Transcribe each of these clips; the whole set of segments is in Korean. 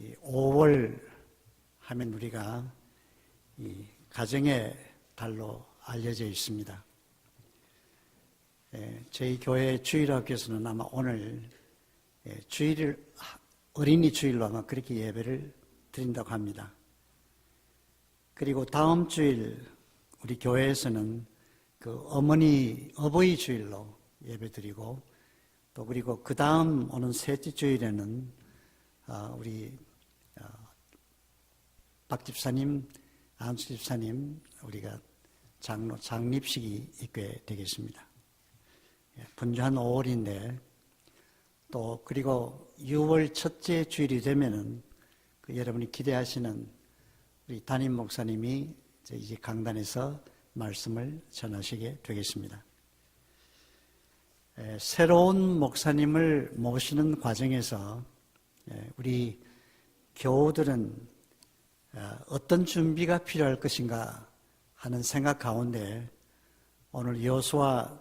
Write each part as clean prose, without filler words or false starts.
이 5월 하면 우리가 이 가정의 달로 알려져 있습니다. 저희 교회 주일학교에서는 아마 오늘 주일을 어린이 주일로 아마 그렇게 예배를 드린다고 합니다. 그리고 다음 주일 우리 교회에서는 그 어버이 주일로 예배 드리고 또 그리고 그 다음 오는 셋째 주일에는 우리 박 집사님, 안수 집사님 우리가 장립식이 있게 되겠습니다. 분주한 5월인데 또 그리고 6월 첫째 주일이 되면은 여러분이 기대하시는 우리 담임 목사님이 이제 강단에서 말씀을 전하시게 되겠습니다. 새로운 목사님을 모시는 과정에서 우리 교우들은 어떤 준비가 필요할 것인가 하는 생각 가운데 오늘 여호수아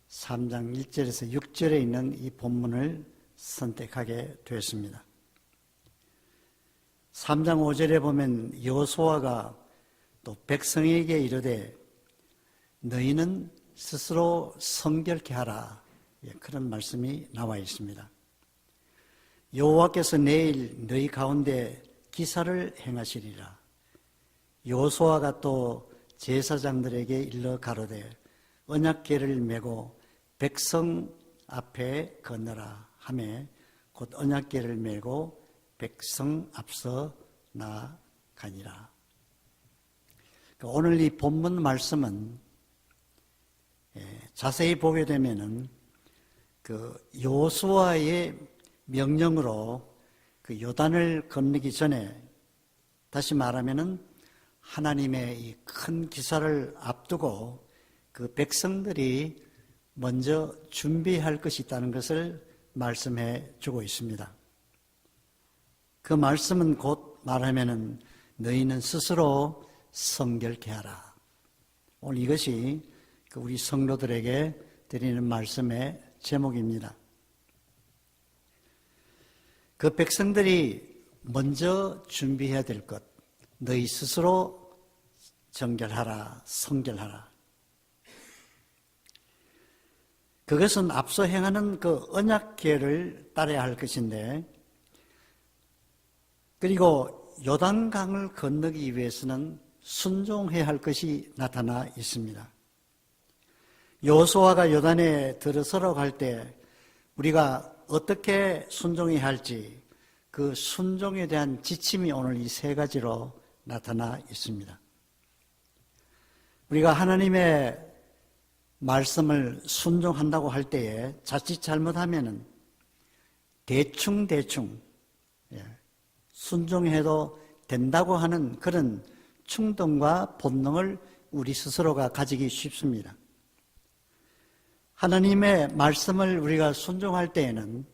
3장 1절에서 6절에 있는 이 본문을 선택하게 되었습니다. 3장 5절에 보면 여호수아가 또 백성에게 이르되 너희는 스스로 성결케 하라, 그런 말씀이 나와 있습니다. 여호와께서 내일 너희 가운데 기사를 행하시리라. 여호수아가 또 제사장들에게 일러 가로되 언약궤를 메고 백성 앞에 건너라 하매 곧 언약궤를 메고 백성 앞서 나아가니라. 오늘 이 본문 말씀은 자세히 보게 되면은 그 여호수아의 명령으로 그 요단을 건너기 전에, 다시 말하면은 하나님의 이 큰 기사를 앞두고 그 백성들이 먼저 준비할 것이 있다는 것을 말씀해 주고 있습니다. 그 말씀은 곧 말하면은 너희는 스스로 성결케 하라. 오늘 이것이 우리 성도들에게 드리는 말씀의 제목입니다. 그 백성들이 먼저 준비해야 될 것, 너희 스스로 정결하라, 성결하라. 그것은 앞서 행하는 그 언약궤를 따라야 할 것인데, 그리고 요단강을 건너기 위해서는 순종해야 할 것이 나타나 있습니다. 여호수아가 요단에 들어서러 갈 때 우리가 어떻게 순종해야 할지 그 순종에 대한 지침이 오늘 이 세 가지로 나타나 있습니다. 우리가 하나님의 말씀을 순종한다고 할 때에 자칫 잘못하면은 대충 순종해도 된다고 하는 그런 충동과 본능을 우리 스스로가 가지기 쉽습니다. 하나님의 말씀을 우리가 순종할 때에는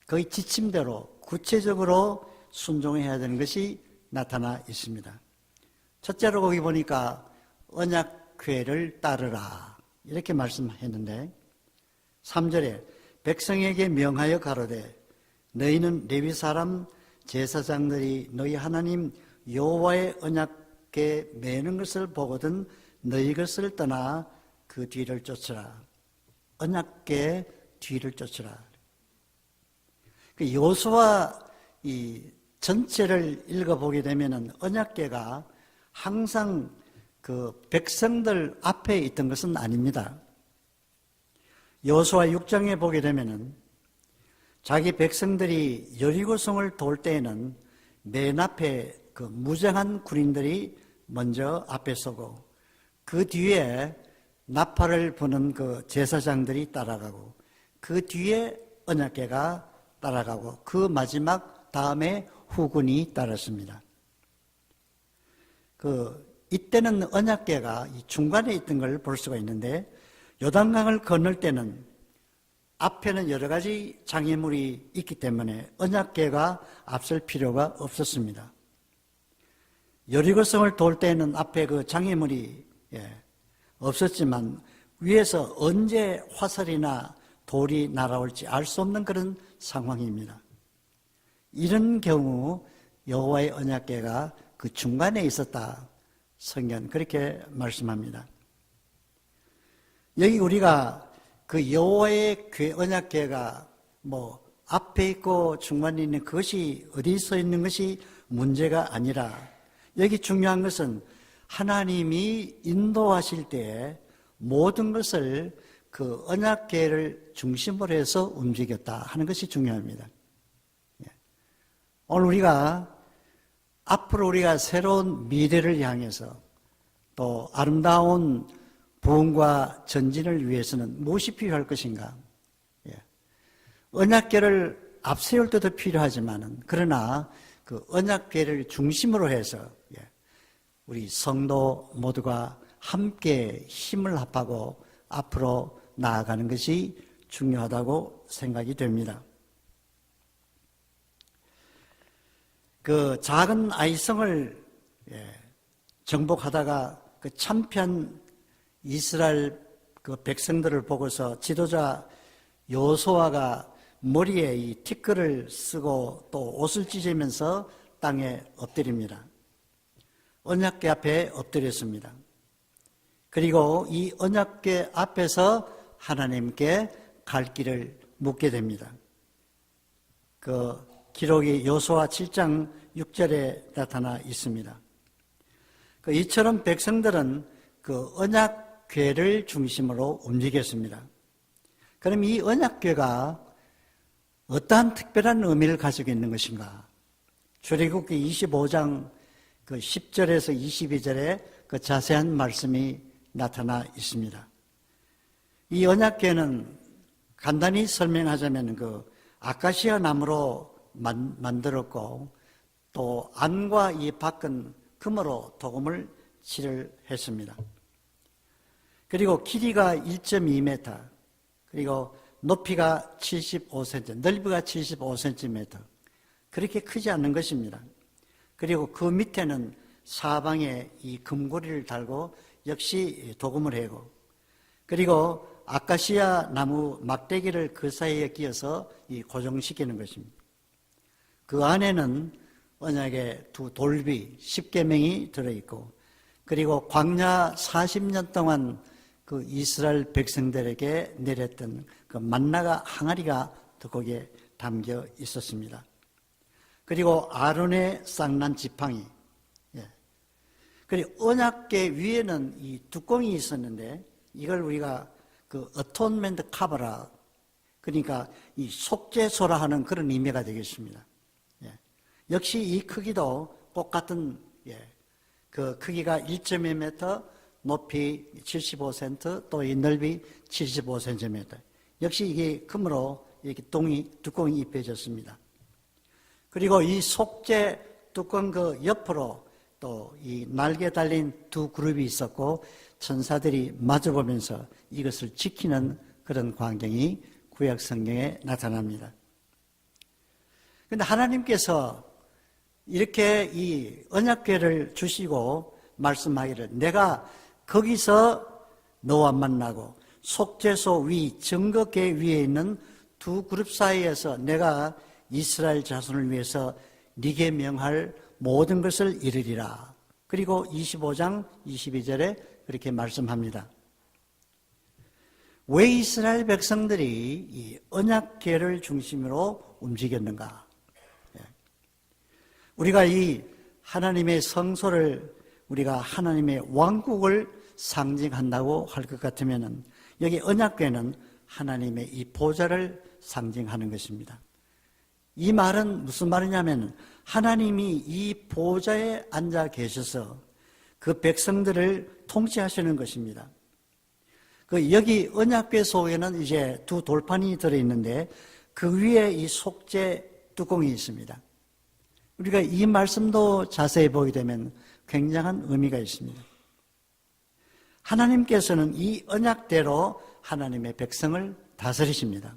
거의 지침대로 구체적으로 순종해야 되는 것이 나타나 있습니다. 첫째로 거기 보니까 언약궤를 따르라 이렇게 말씀했는데 3절에 백성에게 명하여 가로되 너희는 레위 사람 제사장들이 너희 하나님 여호와의 언약궤 매는 것을 보거든 너희 것을 떠나 그 뒤를 쫓으라. 언약궤 뒤를 쫓으라. 그 여호수아 이 전체를 읽어보게 되면은 언약궤가 항상 그 백성들 앞에 있던 것은 아닙니다. 여호수아 6장에 보게 되면은 자기 백성들이 여리고성을 돌 때에는 맨 앞에 그 무장한 군인들이 먼저 앞에 서고 그 뒤에 나팔을 부는 그 제사장들이 따라가고 그 뒤에 언약궤가 따라가고 그 마지막 다음에 후군이 따랐습니다. 이때는 언약궤가 중간에 있던 걸 볼 수가 있는데 요단강을 건널 때는 앞에는 여러 가지 장애물이 있기 때문에 언약궤가 앞설 필요가 없었습니다. 여리고성을 돌 때는 앞에 그 장애물이 없었지만 위에서 언제 화살이나 돌이 날아올지 알 수 없는 그런 상황입니다. 이런 경우 여호와의 언약궤가 그 중간에 있었다. 성경 그렇게 말씀합니다. 여기 우리가 그 여호와의 언약궤가 뭐 앞에 있고 중간에 있는 그것이 어디서 있는 것이 문제가 아니라 여기 중요한 것은 하나님이 인도하실 때에 모든 것을 그 언약궤를 중심으로 해서 움직였다 하는 것이 중요합니다. 오늘 앞으로 우리가 새로운 미래를 향해서 또 아름다운 부흥과 전진을 위해서는 무엇이 필요할 것인가? 언약궤를 앞세울 때도 필요하지만은 그러나 그 언약궤를 중심으로 해서 우리 성도 모두가 함께 힘을 합하고 앞으로 나아가는 것이 중요하다고 생각이 됩니다. 그 작은 아이성을 정복하다가 그 참편 이스라엘 그 백성들을 보고서 지도자 여호수아가 머리에 이 티끌을 쓰고 또 옷을 찢으면서 땅에 엎드립니다. 언약궤 앞에 엎드렸습니다. 그리고 이 언약궤 앞에서 하나님께 갈 길을 묻게 됩니다. 그 기록이 여호수아 7장 6절에 나타나 있습니다. 이처럼 백성들은 그 언약궤를 중심으로 움직였습니다. 그럼 이 언약궤가 어떠한 특별한 의미를 가지고 있는 것인가? 출애굽기 25장 그 10절에서 22절에 그 자세한 말씀이 나타나 있습니다. 이 언약궤는 간단히 설명하자면 그 아카시아 나무로 만들었고 또 안과 이 밖은 금으로 도금을 칠을 했습니다. 그리고 길이가 1.2m, 그리고 높이가 75cm, 넓이가 75cm, 그렇게 크지 않는 것입니다. 그리고 그 밑에는 사방에 이 금고리를 달고 역시 도금을 하고, 그리고 아카시아 나무 막대기를 그 사이에 끼워서 고정시키는 것입니다. 그 안에는 언약의 두 돌비 10계명이 들어있고, 그리고 광야 40년 동안 그 이스라엘 백성들에게 내렸던 그 만나가 항아리가 또 거기에 담겨 있었습니다. 그리고 아론의 쌍난 지팡이, 그리고 언약궤 위에는 이 뚜껑이 있었는데 이걸 우리가 그 어톤멘트 카바라, 그러니까 이 속죄소라 하는 그런 의미가 되겠습니다. 역시 이 크기도 똑같은 그 크기가 1.2m, 높이 75cm, 또 이 넓이 75cm. 역시 이게 금으로 이렇게 뚜껑이 입혀졌습니다. 그리고 이 속죄 뚜껑 그 옆으로 또 이 날개 달린 두 그룹이 있었고 천사들이 마주보면서 이것을 지키는 그런 광경이 구약 성경에 나타납니다. 그런데 하나님께서 이렇게 이 언약궤를 주시고 말씀하기를 내가 거기서 너와 만나고 속죄소 위 증거궤 위에 있는 두 그룹 사이에서 내가 이스라엘 자손을 위해서 네게 명할 모든 것을 이루리라. 그리고 25장 22절에 그렇게 말씀합니다. 왜 이스라엘 백성들이 이 언약궤를 중심으로 움직였는가? 우리가 이 하나님의 성소를 우리가 하나님의 왕국을 상징한다고 할 것 같으면은 여기 언약궤는 하나님의 이 보좌를 상징하는 것입니다. 이 말은 무슨 말이냐면 하나님이 이 보좌에 앉아 계셔서 그 백성들을 통치하시는 것입니다. 여기 언약궤 속에는 이제 두 돌판이 들어있는데 그 위에 이 속죄 뚜껑이 있습니다. 우리가 이 말씀도 자세히 보게 되면 굉장한 의미가 있습니다. 하나님께서는 이 언약대로 하나님의 백성을 다스리십니다.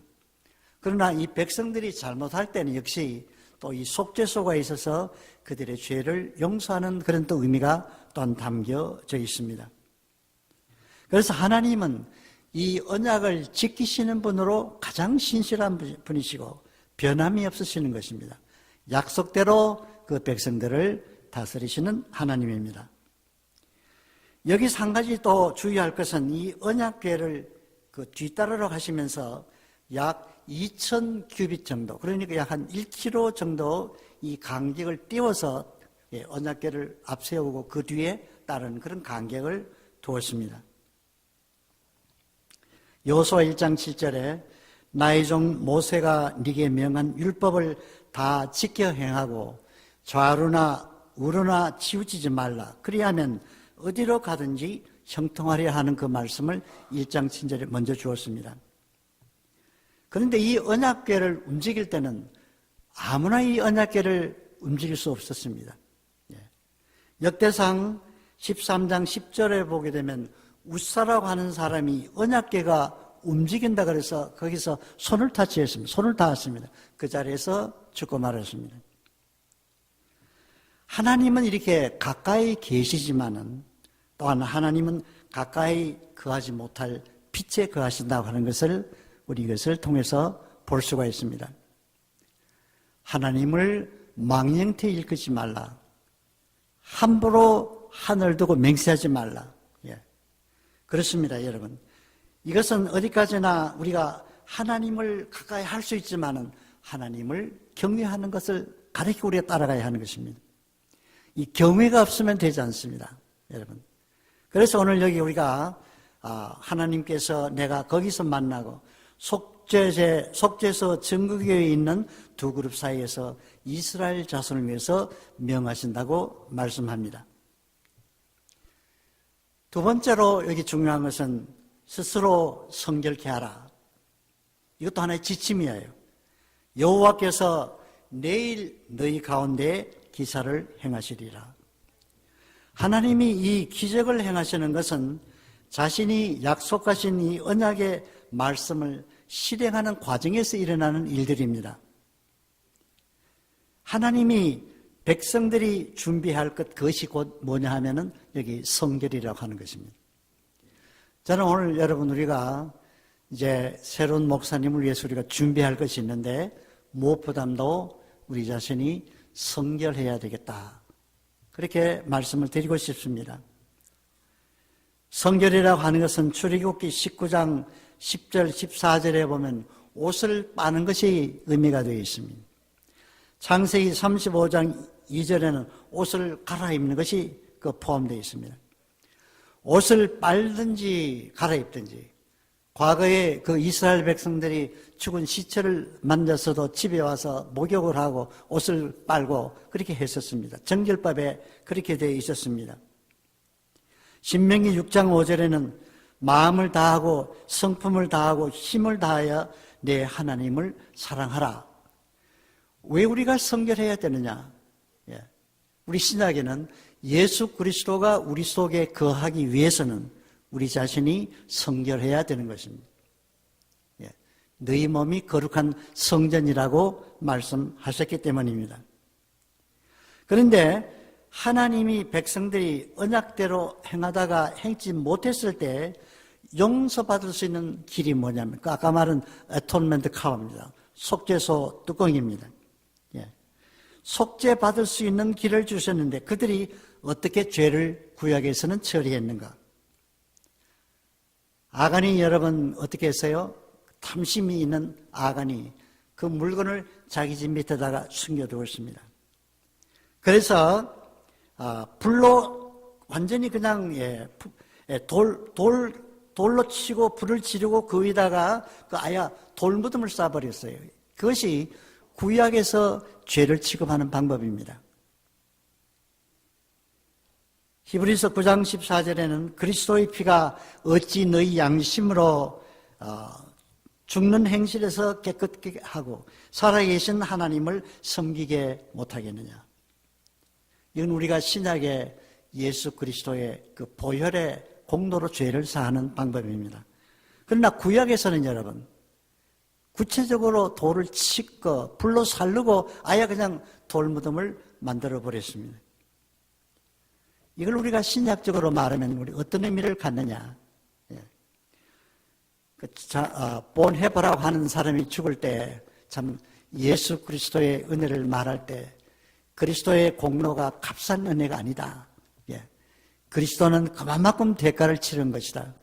그러나 이 백성들이 잘못할 때는 역시 또 이 속죄소가 있어서 그들의 죄를 용서하는 그런 또 의미가 또한 담겨져 있습니다. 그래서 하나님은 이 언약을 지키시는 분으로 가장 신실한 분이시고 변함이 없으시는 것입니다. 약속대로 그 백성들을 다스리시는 하나님입니다. 여기서 한 가지 또 주의할 것은 이 언약궤를 그 뒤따르러 가시면서 약 2,000 큐빗 정도, 그러니까 약 한 1km 정도 이 간격을 띄워서 언약궤를 앞세우고 그 뒤에 따른 그런 간격을 두었습니다. 여호수아 1장 7절에 나의 종 모세가 네게 명한 율법을 다 지켜 행하고 좌루나 우루나 치우치지 말라. 그리하면 어디로 가든지 형통하려 하는 그 말씀을 1장 7절에 먼저 주었습니다. 그런데 이 언약궤를 움직일 때는 아무나 이 언약궤를 움직일 수 없었습니다. 역대상 13장 10절에 보게 되면 웃사라고 하는 사람이 언약궤가 움직인다 그래서 거기서 손을 타치했습니다. 손을 닿았습니다. 그 자리에서 죽고 말았습니다. 하나님은 이렇게 가까이 계시지만은 또한 하나님은 가까이 거하지 못할 빛에 거하신다고 하는 것을 우리 이것을 통해서 볼 수가 있습니다. 하나님을 망령되이 일컫지 말라. 함부로 하늘 두고 맹세하지 말라. 그렇습니다, 여러분. 이것은 어디까지나 우리가 하나님을 가까이 할 수 있지만은 하나님을 경외하는 것을 가르치고 우리가 따라가야 하는 것입니다. 이 경외가 없으면 되지 않습니다, 여러분. 그래서 오늘 여기 우리가 하나님께서 내가 거기서 만나고 속죄소 정거교회에 있는 두 그룹 사이에서 이스라엘 자손을 위해서 명하신다고 말씀합니다. 두 번째로 여기 중요한 것은 스스로 성결케 하라. 이것도 하나의 지침이에요. 여호와께서 내일 너희 가운데 기사를 행하시리라. 하나님이 이 기적을 행하시는 것은 자신이 약속하신 이 언약의 말씀을 실행하는 과정에서 일어나는 일들입니다. 하나님이 백성들이 준비할 것, 그것이 곧 뭐냐 하면은 여기 성결이라고 하는 것입니다. 저는 오늘 여러분 우리가 이제 새로운 목사님을 위해서 우리가 준비할 것이 있는데 무엇보다도 우리 자신이 성결해야 되겠다. 그렇게 말씀을 드리고 싶습니다. 성결이라고 하는 것은 출애굽기 19장 10절 14절에 보면 옷을 빠는 것이 의미가 되어 있습니다. 창세기 35장 2절에는 옷을 갈아입는 것이 포함되어 있습니다. 옷을 빨든지 갈아입든지, 과거에 그 이스라엘 백성들이 죽은 시체를 만져서도 집에 와서 목욕을 하고 옷을 빨고 그렇게 했었습니다. 정결법에 그렇게 되어 있었습니다. 신명기 6장 5절에는 마음을 다하고 성품을 다하고 힘을 다하여 내 하나님을 사랑하라. 왜 우리가 성결해야 되느냐? 우리 신약에는 예수 그리스도가 우리 속에 거하기 위해서는 우리 자신이 성결해야 되는 것입니다. 너희 몸이 거룩한 성전이라고 말씀하셨기 때문입니다. 그런데 하나님이 백성들이 언약대로 행하다가 행치 못했을 때 용서받을 수 있는 길이 뭐냐면 아까 말한 애톤멘트 카우입니다. 속죄소 뚜껑입니다. 속죄받을 수 있는 길을 주셨는데 그들이 어떻게 죄를 구약에서는 처리했는가? 아간이 여러분 어떻게 했어요? 탐심이 있는 아간이 그 물건을 자기 집 밑에다가 숨겨두었습니다. 그래서 불로 완전히 그냥 돌로 치고 불을 지르고 그 위에다가 아예 돌무덤을 쏴버렸어요. 그것이 구약에서 죄를 취급하는 방법입니다. 히브리서 9장 14절에는 그리스도의 피가 어찌 너희 양심으로 죽는 행실에서 깨끗게 하고 살아계신 하나님을 섬기게 못하겠느냐. 이건 우리가 신약의 예수 그리스도의 그 보혈의 공로로 죄를 사하는 방법입니다. 그러나 구약에서는 여러분 구체적으로 돌을 치고 불로 살르고 아예 그냥 돌무덤을 만들어 버렸습니다. 이걸 우리가 신약적으로 말하면 우리 어떤 의미를 갖느냐? 본 헤버라고 하는 사람이 죽을 때 참 예수 그리스도의 은혜를 말할 때 그리스도의 공로가 값싼 은혜가 아니다. 예. 그리스도는 그만큼 대가를 치른 것이다.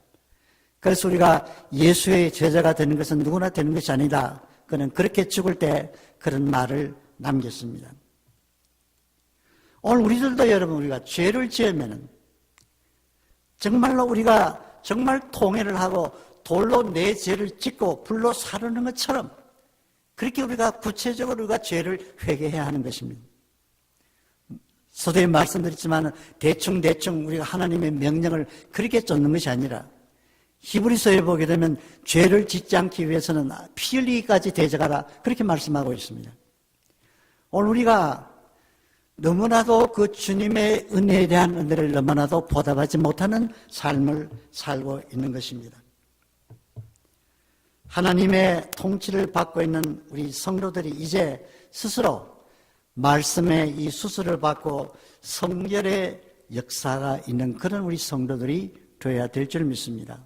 그래서 우리가 예수의 제자가 되는 것은 누구나 되는 것이 아니다. 그는 그렇게 죽을 때 그런 말을 남겼습니다. 오늘 우리들도 여러분 우리가 죄를 지으면은 정말로 우리가 정말 통회를 하고 돌로 내 죄를 짓고 불로 사르는 것처럼 그렇게 우리가 구체적으로 우리가 죄를 회개해야 하는 것입니다. 서두에 말씀드렸지만 대충 우리가 하나님의 명령을 그렇게 쫓는 것이 아니라 히브리서에 보게 되면 죄를 짓지 않기 위해서는 피 흘리기까지 대적하라 그렇게 말씀하고 있습니다. 오늘 우리가 너무나도 그 주님의 은혜에 대한 은혜를 너무나도 보답하지 못하는 삶을 살고 있는 것입니다. 하나님의 통치를 받고 있는 우리 성도들이 이제 스스로 말씀의 이 수술을 받고 성결의 역사가 있는 그런 우리 성도들이 되어야 될 줄 믿습니다.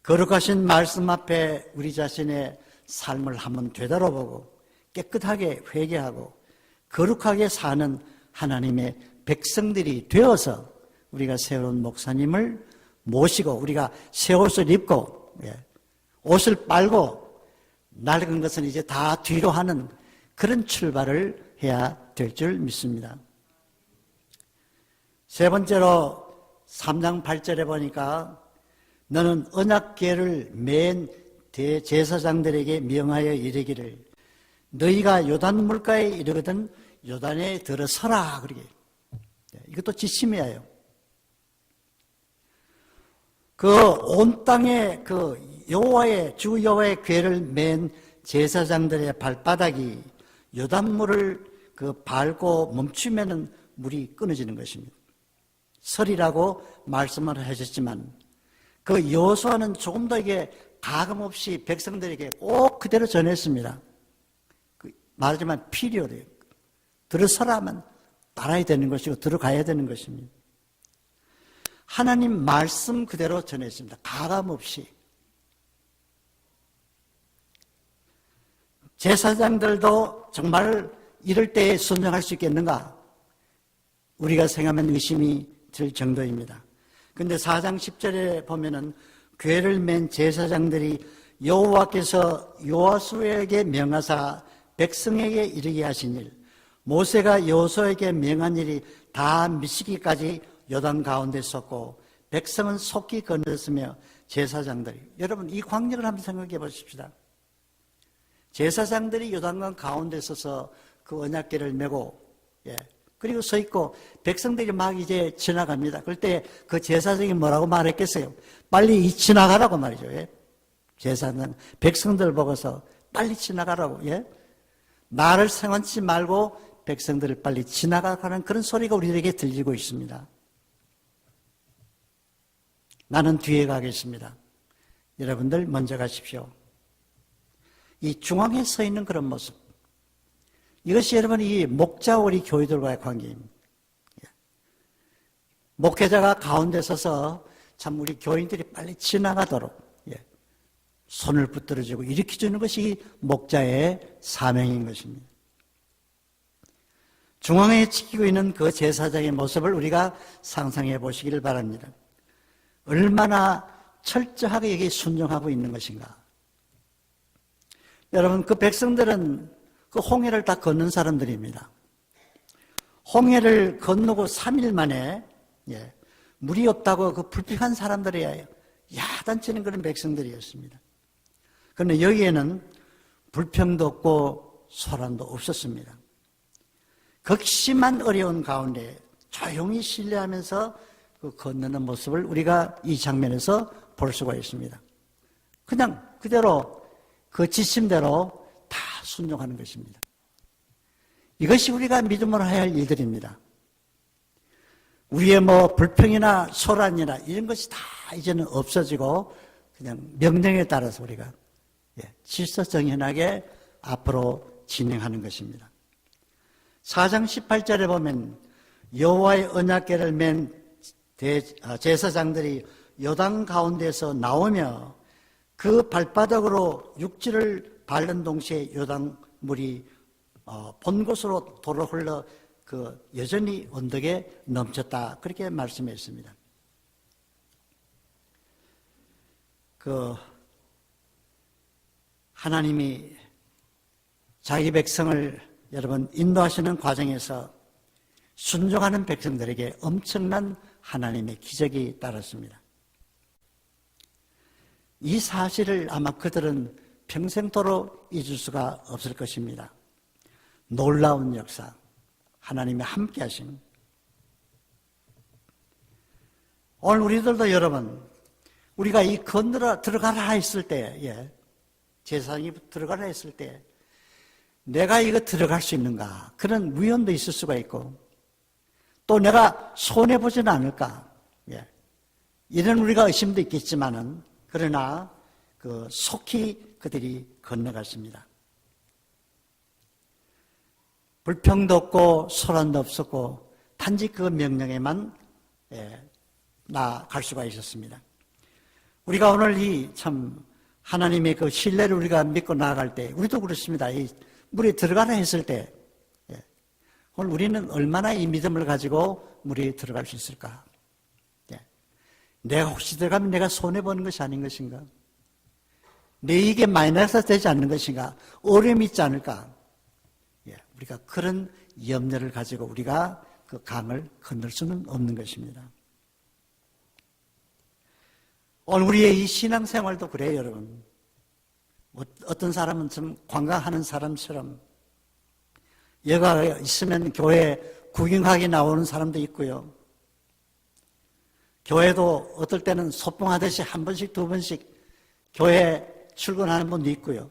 거룩하신 말씀 앞에 우리 자신의 삶을 한번 되돌아보고 깨끗하게 회개하고 거룩하게 사는 하나님의 백성들이 되어서 우리가 새로운 목사님을 모시고 우리가 새 옷을 입고 옷을 빨고 낡은 것은 이제 다 뒤로 하는 그런 출발을 해야 될 줄 믿습니다. 세 번째로 3장 8절에 보니까 너는 언약궤를 맨 대제사장들에게 명하여 이르기를 너희가 요단 물가에 이르거든 요단에 들어서라 그러게. 이것도 지침이에요. 그 온 땅에 그 여호와의 주 여호와의 궤를 맨 제사장들의 발바닥이 요단물을 그 밟고 멈추면은 물이 끊어지는 것입니다. 설이라고 말씀을 하셨지만 그 여호수아는 조금 더 이게 가감없이 백성들에게 꼭 그대로 전했습니다. 말하지만 필요해요. 들어서라면 따라야 되는 것이고 들어가야 되는 것입니다. 하나님 말씀 그대로 전했습니다. 가감없이. 제사장들도 정말 이럴 때에 순종할 수 있겠는가? 우리가 생각하면 의심이 들 정도입니다. 그런데 4장 10절에 보면은 궤를 맨 제사장들이 여호와께서 요호수아에게 명하사 백성에게 이르게 하신 일, 모세가 여호수아에게 명한 일이 다 미치기까지 요단 가운데 섰고 백성은 속히 건넜으며 제사장들이, 여러분 이 광경을 한번 생각해 보십시다. 제사장들이 요단강 가운데 서서 그 언약궤를 메고 그리고 서 있고 백성들이 막 이제 지나갑니다. 그럴 때 그 제사장이 뭐라고 말했겠어요? 빨리 지나가라고 말이죠. 제사장 백성들 보고서 빨리 지나가라고. 나를 생각하지 말고 백성들을 빨리 지나가라는 그런 소리가 우리에게 들리고 있습니다. 나는 뒤에 가겠습니다. 여러분들 먼저 가십시오. 이 중앙에 서 있는 그런 모습, 이것이 여러분 이 목자 우리 교회들과의 관계입니다. 목회자가 가운데 서서 참 우리 교인들이 빨리 지나가도록 손을 붙들어주고 일으켜주는 것이 목자의 사명인 것입니다. 중앙에 지키고 있는 그 제사장의 모습을 우리가 상상해 보시기를 바랍니다. 얼마나 철저하게 여기에 순종하고 있는 것인가. 여러분 그 백성들은 그 홍해를 다 건넌 사람들입니다. 홍해를 건너고 3일 만에 물이 없다고 그 불평한 사람들이에요. 야단치는 그런 백성들이었습니다. 그런데 여기에는 불평도 없고 소란도 없었습니다. 극심한 어려운 가운데 조용히 신뢰하면서 그 건너는 모습을 우리가 이 장면에서 볼 수가 있습니다. 그냥 그대로 그 지침대로 다 순종하는 것입니다. 이것이 우리가 믿음으로 해야 할 일들입니다. 우리의 불평이나 소란이나 이런 것이 다 이제는 없어지고 그냥 명령에 따라서 우리가 질서정연하게 앞으로 진행하는 것입니다. 4장 18절에 보면 여호와의 언약궤를 맨 제사장들이 요단 가운데서 나오며 그 발바닥으로 육지를 밟는 동시에 요단물이 본 곳으로 도로 흘러 여전히 언덕에 넘쳤다. 그렇게 말씀했습니다. 하나님이 자기 백성을 여러분 인도하시는 과정에서 순종하는 백성들에게 엄청난 하나님의 기적이 따랐습니다. 이 사실을 아마 그들은 평생토록 잊을 수가 없을 것입니다. 놀라운 역사, 하나님의 함께 하심. 오늘 우리들도 여러분, 우리가 이 건너라 들어가라 했을 때, 제사장이 들어가라 했을 때 내가 이거 들어갈 수 있는가? 그런 위험도 있을 수가 있고 또 내가 손해보지는 않을까? 이런 우리가 의심도 있겠지만은 그러나 속히 그들이 건너갔습니다. 불평도 없고 소란도 없었고 단지 그 명령에만 나아갈 수가 있었습니다. 우리가 오늘 이 참 하나님의 그 신뢰를 우리가 믿고 나아갈 때 우리도 그렇습니다. 이 물에 들어가라 했을 때 오늘 우리는 얼마나 이 믿음을 가지고 물에 들어갈 수 있을까? 내가 혹시 들어가면 내가 손해보는 것이 아닌 것인가? 내 이익에 마이너스가 되지 않는 것인가? 어려움이 있지 않을까? 우리가 그런 염려를 가지고 우리가 그 강을 건널 수는 없는 것입니다. 오늘 우리의 이 신앙생활도 그래요, 여러분. 어떤 사람은 좀 관광하는 사람처럼 여가 있으면 교회 구경하기 나오는 사람도 있고요. 교회도 어떨 때는 소풍하듯이 한 번씩 두 번씩 교회 출근하는 분도 있고요.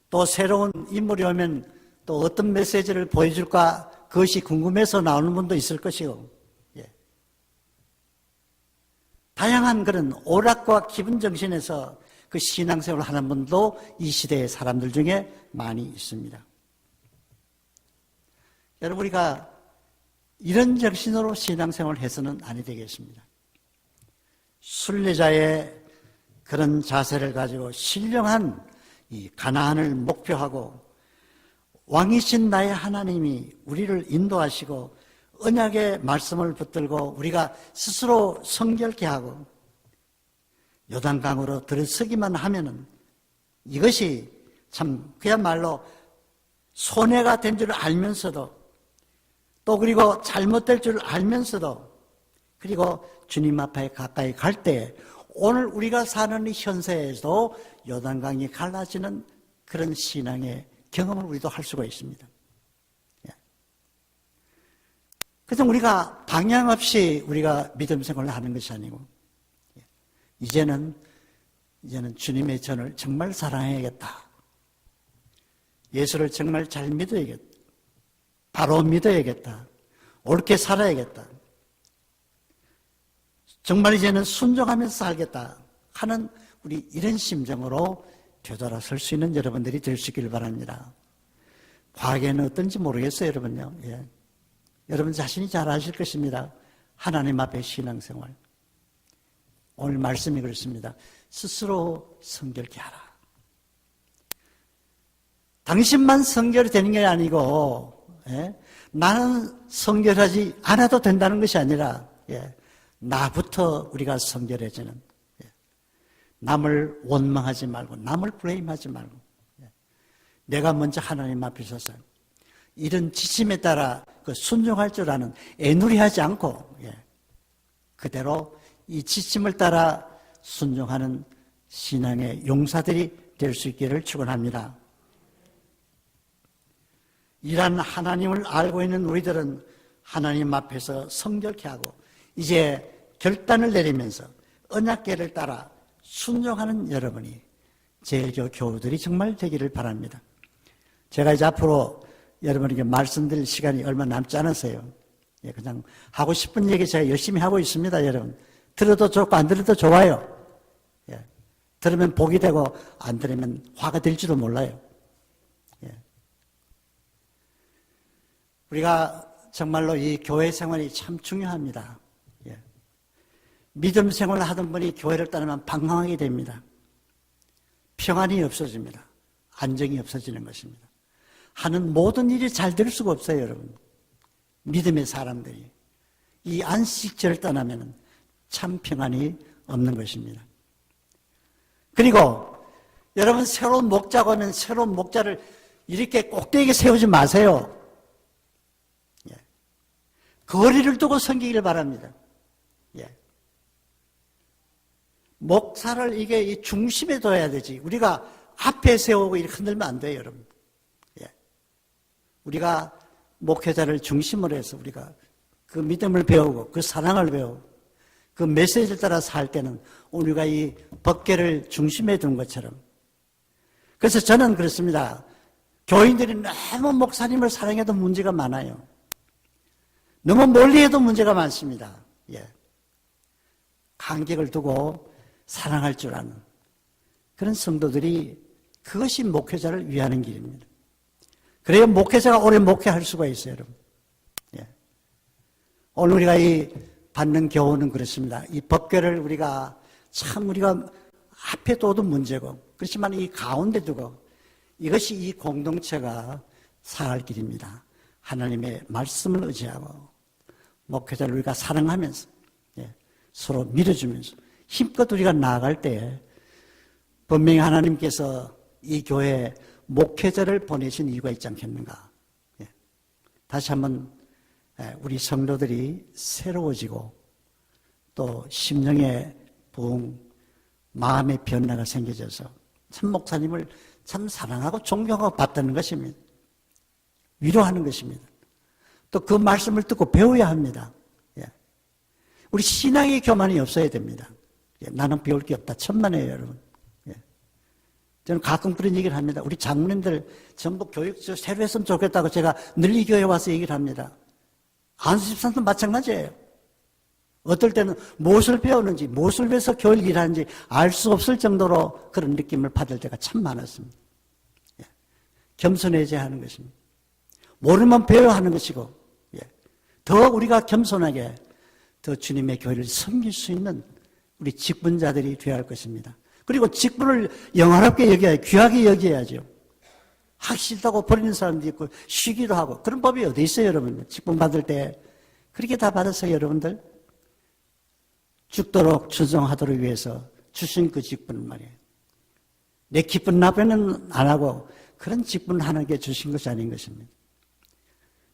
또 새로운 인물이 오면 또 어떤 메시지를 보여줄까 그것이 궁금해서 나오는 분도 있을 것이고 다양한 그런 오락과 기분 정신에서 그 신앙생활을 하는 분도 이 시대의 사람들 중에 많이 있습니다. 여러분 우리가 이런 정신으로 신앙생활을 해서는 아니 되겠습니다. 순례자의 그런 자세를 가지고 신령한 이 가나안을 목표하고 왕이신 나의 하나님이 우리를 인도하시고 언약의 말씀을 붙들고 우리가 스스로 성결케 하고 요단강으로 들어서기만 하면은 이것이 참 그야말로 손해가 된 줄 알면서도 또 그리고 잘못될 줄 알면서도 그리고 주님 앞에 가까이 갈 때 오늘 우리가 사는 이 현세에도 요단강이 갈라지는 그런 신앙의 경험을 우리도 할 수가 있습니다. 그래서 우리가 방향 없이 우리가 믿음 생활을 하는 것이 아니고 이제는 주님의 전을 정말 사랑해야겠다. 예수를 정말 잘 믿어야겠다. 바로 믿어야겠다. 옳게 살아야겠다. 정말 이제는 순종하면서 살겠다 하는 우리 이런 심정으로 되돌아설 수 있는 여러분들이 될 수 있기를 바랍니다. 과거에는 어떤지 모르겠어요, 여러분요. 여러분 자신이 잘 아실 것입니다. 하나님 앞에 신앙생활. 오늘 말씀이 그렇습니다. 스스로 성결케 하라. 당신만 성결이 되는 게 아니고 나는 성결하지 않아도 된다는 것이 아니라 나부터 우리가 성결해지는 남을 원망하지 말고 남을 블레임하지 말고 내가 먼저 하나님 앞에 서서 이런 지침에 따라 순종할 줄 아는 애누리하지 않고 그대로 이 지침을 따라 순종하는 신앙의 용사들이 될 수 있기를 축원합니다. 이런 하나님을 알고 있는 우리들은 하나님 앞에서 성결케 하고 이제 결단을 내리면서 언약궤를 따라 순종하는 여러분이 제일교 교우들이 정말 되기를 바랍니다. 제가 이제 앞으로 여러분에게 말씀드릴 시간이 얼마 남지 않았어요. 그냥 하고 싶은 얘기 제가 열심히 하고 있습니다, 여러분. 들어도 좋고 안 들어도 좋아요. 들으면 복이 되고 안 들으면 화가 될지도 몰라요. 우리가 정말로 이 교회 생활이 참 중요합니다. 믿음 생활을 하던 분이 교회를 떠나면 방황하게 됩니다. 평안이 없어집니다. 안정이 없어지는 것입니다. 하는 모든 일이 잘 될 수가 없어요, 여러분. 믿음의 사람들이. 이 안식절을 떠나면 참 평안이 없는 것입니다. 그리고 여러분, 새로운 목자가 오면 새로운 목자를 이렇게 꼭대기에 세우지 마세요. 예. 거리를 두고 섬기기를 바랍니다. 예. 목사를 이게 이 중심에 둬야 되지. 우리가 앞에 세우고 이렇게 흔들면 안 돼요, 여러분. 예. 우리가 목회자를 중심으로 해서 우리가 그 믿음을 배우고 그 사랑을 배우고 그 메시지를 따라 살 때는 우리가 이 법궤를 중심에 둔 것처럼. 그래서 저는 그렇습니다. 교인들이 너무 목사님을 사랑해도 문제가 많아요. 너무 멀리 해도 문제가 많습니다. 예. 간격을 두고 사랑할 줄 아는 그런 성도들이, 그것이 목회자를 위하는 길입니다. 그래야 목회자가 오래 목회할 수가 있어요, 여러분. 예. 오늘 우리가 이 받는 교훈은 그렇습니다. 이 법궤를 우리가 앞에 둬도 문제고, 그렇지만 이 가운데 두고, 이것이 이 공동체가 살아갈 길입니다. 하나님의 말씀을 의지하고 목회자를 우리가 사랑하면서, 예, 서로 밀어주면서 힘껏 우리가 나아갈 때 분명히 하나님께서 이 교회에 목회자를 보내신 이유가 있지 않겠는가. 예. 다시 한번 우리 성도들이 새로워지고 또 심령의 부흥, 마음의 변화가 생겨져서 참 목사님을 참 사랑하고 존경하고 받드는 것입니다. 위로하는 것입니다. 또 그 말씀을 듣고 배워야 합니다. 예. 우리 신앙의 교만이 없어야 됩니다. 예. 나는 배울 게 없다. 천만에요, 여러분. 예. 저는 가끔 그런 얘기를 합니다. 우리 장로님들 전부 교육 새로 했으면 좋겠다고 제가 늘 이 교회에 와서 얘기를 합니다. 안수집사도 마찬가지예요. 어떨 때는 무엇을 배우는지, 무엇을 위해서 교회를 일하는지 알 수 없을 정도로 그런 느낌을 받을 때가 참 많았습니다. 예. 겸손해져야 하는 것입니다. 모르면 배워야 하는 것이고, 예. 더 우리가 겸손하게 더 주님의 교회를 섬길 수 있는 우리 직분자들이 되어야 할 것입니다. 그리고 직분을 영화롭게 여겨야, 귀하게 여겨야죠. 하기 싫다고 버리는 사람도 있고 쉬기도 하고, 그런 법이 어디 있어요, 여러분? 직분 받을 때 그렇게 다 받았어요, 여러분들? 죽도록 충성하도록 위해서 주신 그 직분을 말이에요. 내 기쁜 나쁘는 안 하고 그런 직분을 하나님께 주신 것이 아닌 것입니다.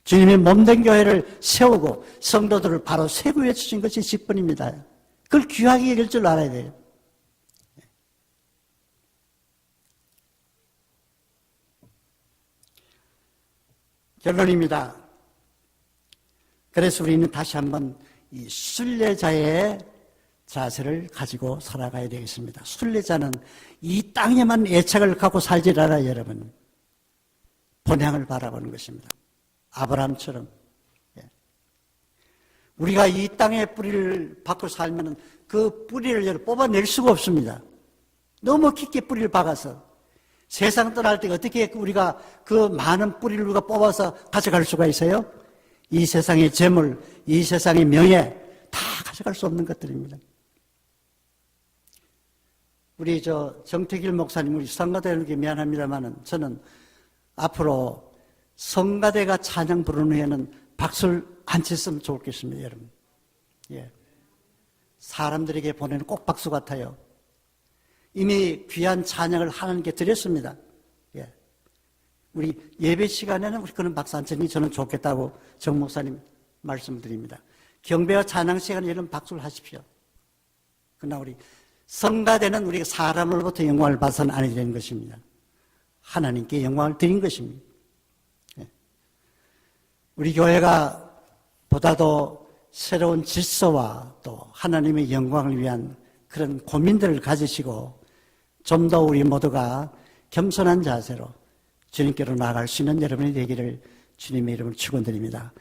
주님의 몸된 교회를 세우고 성도들을 바로 세부해 주신 것이 직분입니다. 그걸 귀하게 여길 줄 알아야 돼요. 결론입니다. 그래서 우리는 다시 한번 이 순례자의 자세를 가지고 살아가야 되겠습니다. 순례자는 이 땅에만 애착을 갖고 살지 않아요, 여러분. 본향을 바라보는 것입니다. 아브라함처럼. 우리가 이 땅의 뿌리를 받고 살면 그 뿌리를 뽑아낼 수가 없습니다. 너무 깊게 뿌리를 박아서 세상 떠날 때 어떻게 우리가 그 많은 뿌리를 우리가 뽑아서 가져갈 수가 있어요? 이 세상의 재물, 이 세상의 명예 다 가져갈 수 없는 것들입니다. 우리 정태길 목사님, 우리 성가대에게 미안합니다만은 저는 앞으로 성가대가 찬양 부르는 후에는 박수를 안 쳤으면 좋겠습니다, 여러분. 예. 사람들에게 보내는 꼭 박수 같아요. 이미 귀한 찬양을 하나님께 드렸습니다. 예. 우리 예배 시간에는 우리 그런 박수 안 치니 저는 좋겠다고 정 목사님 말씀드립니다. 경배와 찬양 시간에 이런 박수를 하십시오. 그러나 우리 성가대는 우리가 사람으로부터 영광을 받아서는 안 되는 것입니다. 하나님께 영광을 드린 것입니다. 예. 우리 교회가 보다도 새로운 질서와 또 하나님의 영광을 위한 그런 고민들을 가지시고 좀 더 우리 모두가 겸손한 자세로 주님께로 나아갈 수 있는 여러분이 되기를 주님의 이름으로 축원드립니다.